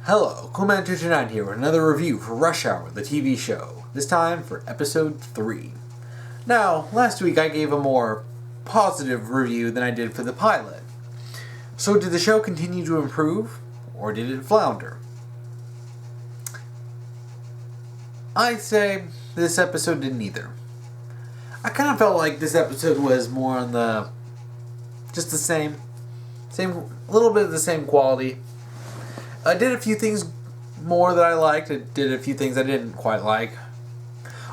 Hello, Coolman229 here with another review for Rush Hour, the TV show. This time for episode 3. Now, last week I gave a more positive review than I did for the pilot. So did the show continue to improve, or did it flounder? I'd say this episode did neither. I kind of felt like this episode was more on the just the same, a little bit of the same quality. I did a few things more that I liked. I did a few things I didn't quite like.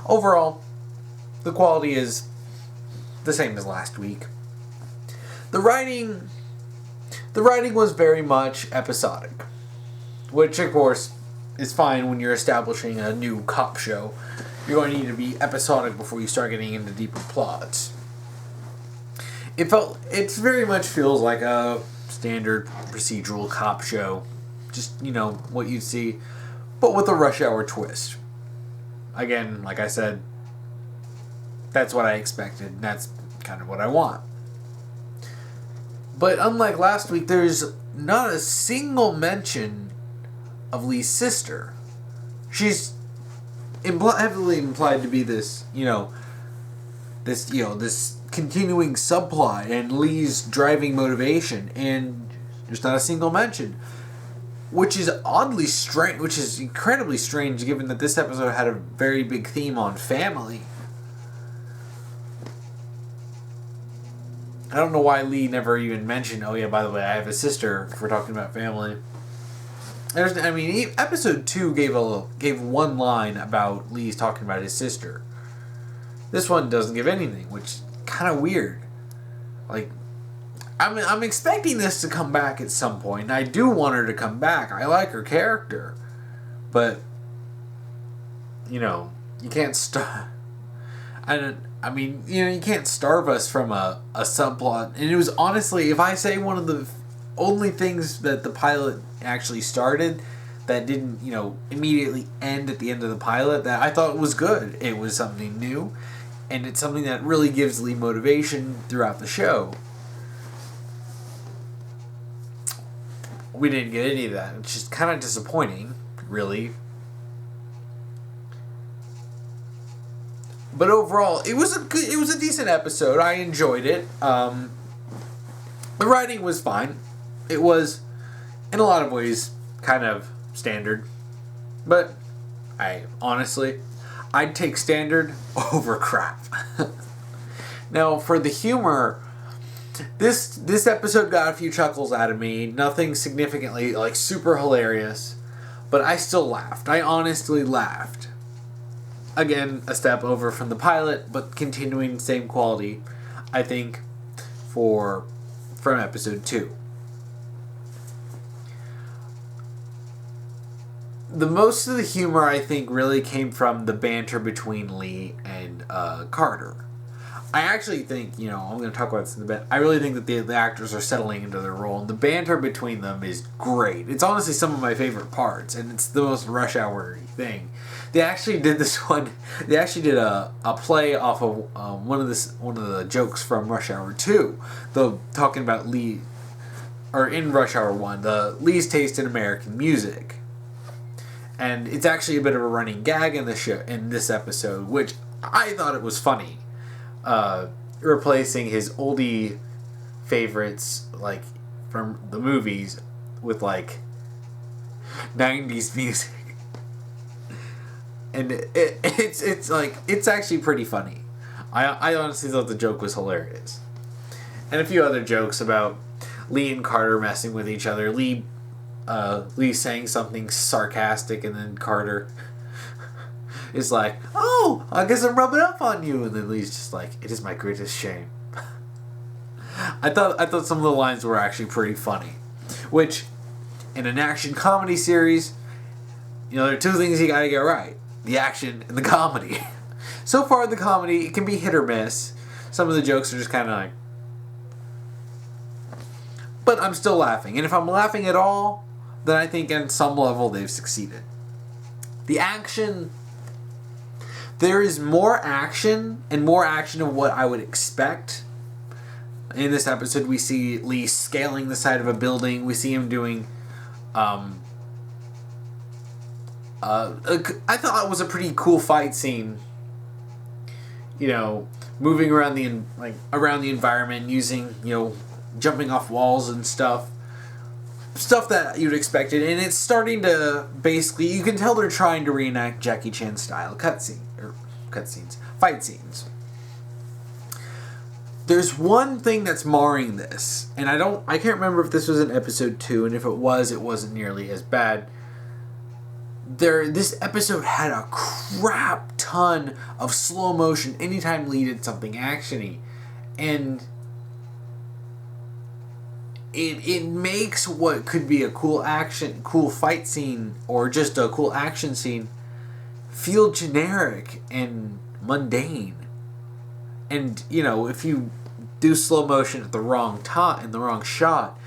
Overall, the quality is the same as last week. The writing was very much episodic, which of course is fine when you're establishing a new cop show. You're going to need to be episodic before you start getting into deeper plots. It very much feels like a standard procedural cop show. Just, what you see, but with a Rush Hour twist. Again, like I said, that's what I expected, and that's kind of what I want. But unlike last week, there's not a single mention of Lee's sister. She's heavily implied to be this continuing subplot and Lee's driving motivation, and there's not a single mention. Which is oddly strange, which is incredibly strange given that this episode had a very big theme on family. I don't know why Lee never even mentioned, oh yeah, by the way, I have a sister, if we're talking about family. Episode 2 gave one line about Lee's talking about his sister. This one doesn't give anything, which is kind of weird. I'm expecting this to come back at some point, and I do want her to come back. I like her character. But, you can't starve... you can't starve us from a subplot. And it was honestly, if I say one of the only things that the pilot actually started that didn't, immediately end at the end of the pilot, that I thought was good. It was something new, and it's something that really gives Lee motivation throughout the show. We didn't get any of that, which is kind of disappointing, really. But overall, it was a decent episode. I enjoyed it. The writing was fine. It was, in a lot of ways, kind of standard. But I'd take standard over crap. Now, for the humor, This episode got a few chuckles out of me. Nothing significantly, super hilarious. But I still laughed. I honestly laughed. Again, a step over from the pilot, but continuing the same quality, I think, from episode 2. The most of the humor, I think, really came from the banter between Lee and Carter. I actually think, I'm going to talk about this in a bit. I really think that the actors are settling into their role, and the banter between them is great. It's honestly some of my favorite parts, and it's the most Rush Hour thing. They actually did this one. They actually did a play off of one of the jokes from Rush Hour 2, talking about Lee, or in Rush Hour 1, Lee's taste in American music, and it's actually a bit of a running gag in the show in this episode, which I thought it was funny. Replacing his oldie favorites, from the movies, with, 90s music. And it's actually pretty funny. I honestly thought the joke was hilarious. And a few other jokes about Lee and Carter messing with each other. Lee saying something sarcastic, and then Carter is like, oh, I guess I'm rubbing up on you. And then Lee's just like, it is my greatest shame. I thought some of the lines were actually pretty funny. Which, in an action comedy series, there are two things you gotta get right. The action and the comedy. So far, the comedy, it can be hit or miss. Some of the jokes are just kind of but I'm still laughing. And if I'm laughing at all, then I think on some level they've succeeded. The action... There is more action, and more action of what I would expect. In this episode, we see Lee scaling the side of a building. We see him doing I thought it was a pretty cool fight scene. You know, moving around around the environment, using, jumping off walls and stuff that you'd expected, and it's starting to basically, you can tell they're trying to reenact Jackie Chan style fight scenes. There's one thing that's marring this, and I can't remember if this was in episode 2, and if it wasn't nearly as bad. This episode had a crap ton of slow motion anytime Lee did something actiony, and it makes what could be a cool fight scene, or just a cool action scene, feel generic and mundane. And if you do slow motion at the wrong time, in the wrong shot,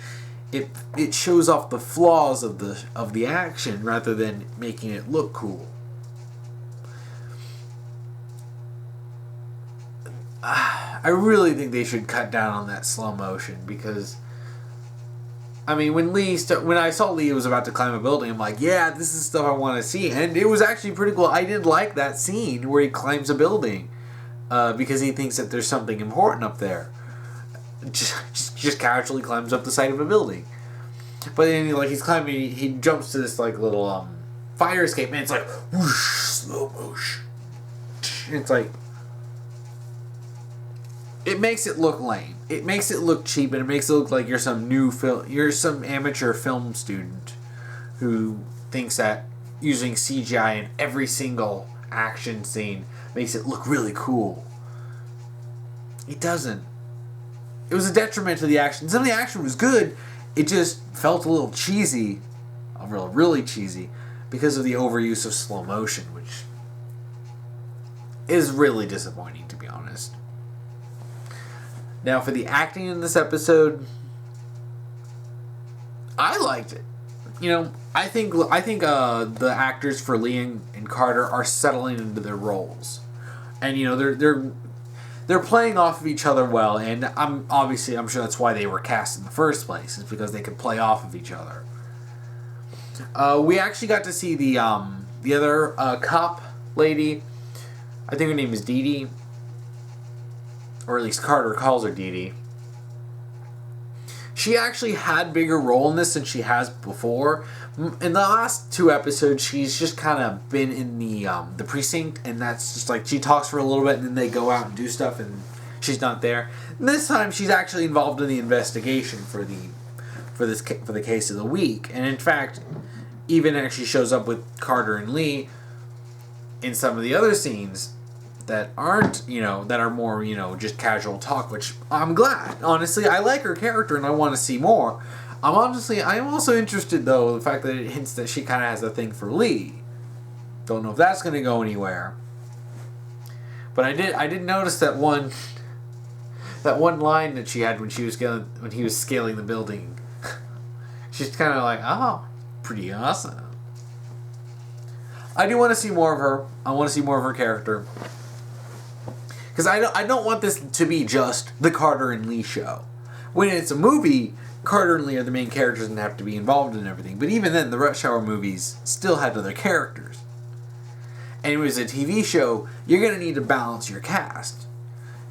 it shows off the flaws of the action rather than making it look cool. I really think they should cut down on that slow motion, because when I saw Lee was about to climb a building, I'm like, yeah, this is stuff I want to see, and it was actually pretty cool. I did like that scene where he climbs a building because he thinks that there's something important up there. Just casually climbs up the side of a building. But then he's climbing, he jumps to this little fire escape, and it's like whoosh, slow motion. And it's like, it makes it look lame. It makes it look cheap, and it makes it look like you're some amateur film student who thinks that using CGI in every single action scene makes it look really cool. It doesn't. It was a detriment to the action. Some of the action was good. It just felt a little cheesy, really cheesy, because of the overuse of slow motion, which is really disappointing, to be honest. Now, for the acting in this episode, I liked it. I think the actors for Lee and Carter are settling into their roles, and they're playing off of each other well, and I'm sure that's why they were cast in the first place, is because they could play off of each other. We actually got to see the other cop lady. I think her name is Dee Dee, or at least Carter calls her Dee Dee. She actually had bigger role in this than she has before. In the last 2 episodes, she's just kind of been in the precinct, and that's just like, she talks for a little bit, and then they go out and do stuff, and she's not there. And this time, she's actually involved in the investigation for the case of the week, and in fact, even actually shows up with Carter and Lee in some of the other scenes that aren't, that are more, just casual talk, which I'm glad. Honestly, I like her character and I want to see more. I am also interested, though, the fact that it hints that she kind of has a thing for Lee. Don't know if that's going to go anywhere. But I did notice that one line that she had when he was scaling the building. She's kind of like, oh, pretty awesome. I do want to see more of her. I want to see more of her character. Because I don't want this to be just the Carter and Lee show. When it's a movie, Carter and Lee are the main characters and have to be involved in everything. But even then, the Rush Hour movies still had other characters. And it was a TV show, you're going to need to balance your cast.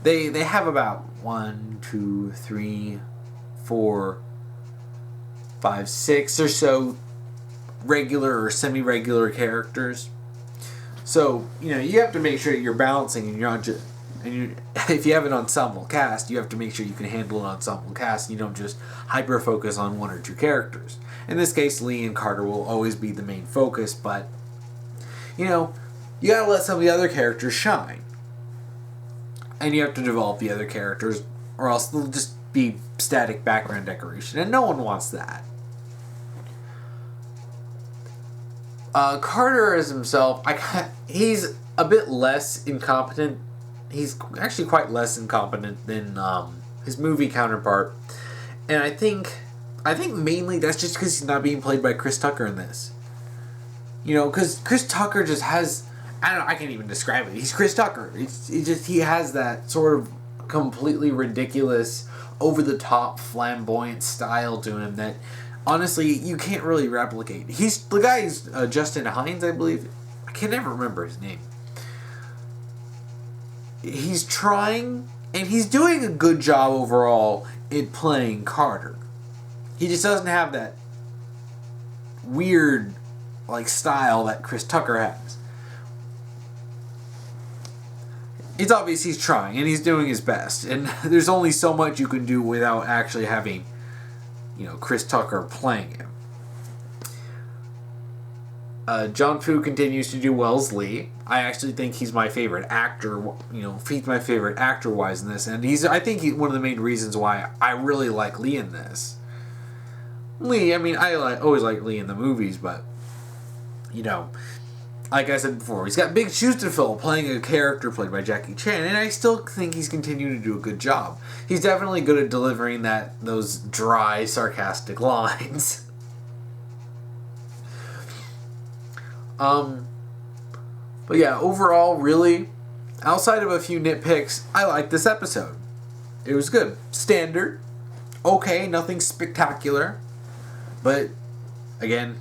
They have about 1, 2, 3, 4, 5, 6 or so regular or semi-regular characters. So, you have to make sure you're balancing, and you're not just... if you have an ensemble cast, you have to make sure you can handle an ensemble cast, and you don't just hyper-focus on 1 or 2 characters. In this case, Lee and Carter will always be the main focus, but, you gotta let some of the other characters shine. And you have to develop the other characters, or else they'll just be static background decoration, and no one wants that. Carter as himself, he's a bit less incompetent. He's actually quite less incompetent than his movie counterpart, and I think mainly that's just because he's not being played by Chris Tucker in this. Because Chris Tucker just has, I can't even describe it. He's Chris Tucker. He has that sort of completely ridiculous, over the top, flamboyant style to him that honestly, you can't really replicate. The guy's Justin Hines, I believe. I can never remember his name. He's trying, and he's doing a good job overall in playing Carter. He just doesn't have that weird, style that Chris Tucker has. It's obvious he's trying, and he's doing his best. And there's only so much you can do without actually having, Chris Tucker playing him. John Fu continues to do well as Lee. I actually think he's my favorite actor. He's my favorite actor-wise in this, and I think he's one of the main reasons why I really like Lee in this. Lee, I always like Lee in the movies, but like I said before, he's got big shoes to fill playing a character played by Jackie Chan, and I still think he's continuing to do a good job. He's definitely good at delivering those dry, sarcastic lines. But yeah, overall, really, outside of a few nitpicks, I like this episode. It was good. Standard. Okay, nothing spectacular. But, again,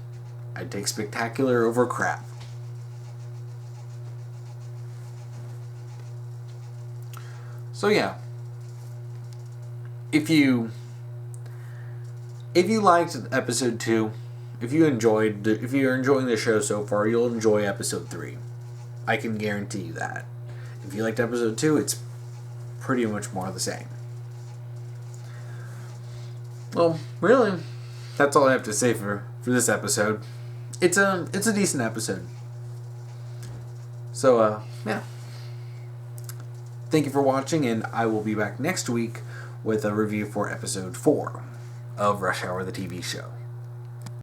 I'd take spectacular over crap. So yeah, if you liked episode 2, if you're enjoying the show so far, you'll enjoy episode 3. I can guarantee you that. If you liked episode 2, it's pretty much more of the same. Well, really, that's all I have to say for this episode. It's a decent episode. So yeah. Thank you for watching, and I will be back next week with a review for episode 4 of Rush Hour, the TV show.